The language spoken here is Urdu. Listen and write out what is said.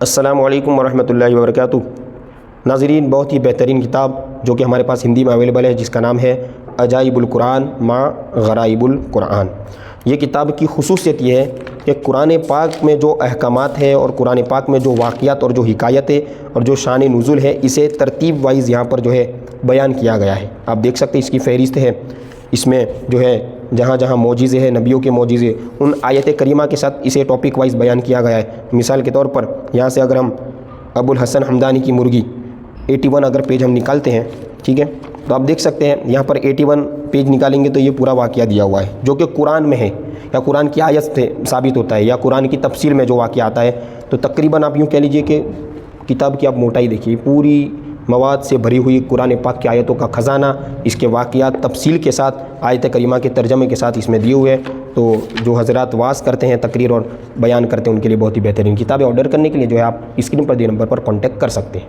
السلام علیکم ورحمۃ اللہ وبرکاتہ۔ ناظرین، بہت ہی بہترین کتاب جو کہ ہمارے پاس ہندی میں اویلیبل ہے، جس کا نام ہے عجائب القرآن مع غرائب القرآن۔ یہ کتاب کی خصوصیت یہ ہے کہ قرآن پاک میں جو احکامات ہیں اور قرآن پاک میں جو واقعات اور جو حکایتیں اور جو شان نزول ہے، اسے ترتیب وائز یہاں پر جو ہے بیان کیا گیا ہے۔ آپ دیکھ سکتے ہیں اس کی فہرست ہے، اس میں جو ہے جہاں جہاں معجزے ہیں، نبیوں کے معجزے، ان آیت کریمہ کے ساتھ اسے ٹاپک وائز بیان کیا گیا ہے۔ مثال کے طور پر یہاں سے اگر ہم ابو الحسن حمدانی کی مرغی 81 اگر پیج ہم نکالتے ہیں، ٹھیک ہے، تو آپ دیکھ سکتے ہیں یہاں پر 81 پیج نکالیں گے تو یہ پورا واقعہ دیا ہوا ہے جو کہ قرآن میں ہے، یا قرآن کی آیت سے ثابت ہوتا ہے، یا قرآن کی تفسیر میں جو واقعہ آتا ہے۔ تو تقریباً آپ یوں کہہ لیجئے کہ کتاب کی آپ موٹائی دیکھیے، پوری مواد سے بھری ہوئی قرآن پاک کی آیتوں کا خزانہ، اس کے واقعات تفصیل کے ساتھ آیت کریمہ کے ترجمے کے ساتھ اس میں دیے ہوئے ہیں۔ تو جو حضرات واعظ کرتے ہیں، تقریر اور بیان کرتے ہیں، ان کے لیے بہت ہی بہترین کتابیں آرڈر کرنے کے لیے جو ہے آپ اسکرین پر دیے نمبر پر کانٹیکٹ کر سکتے ہیں۔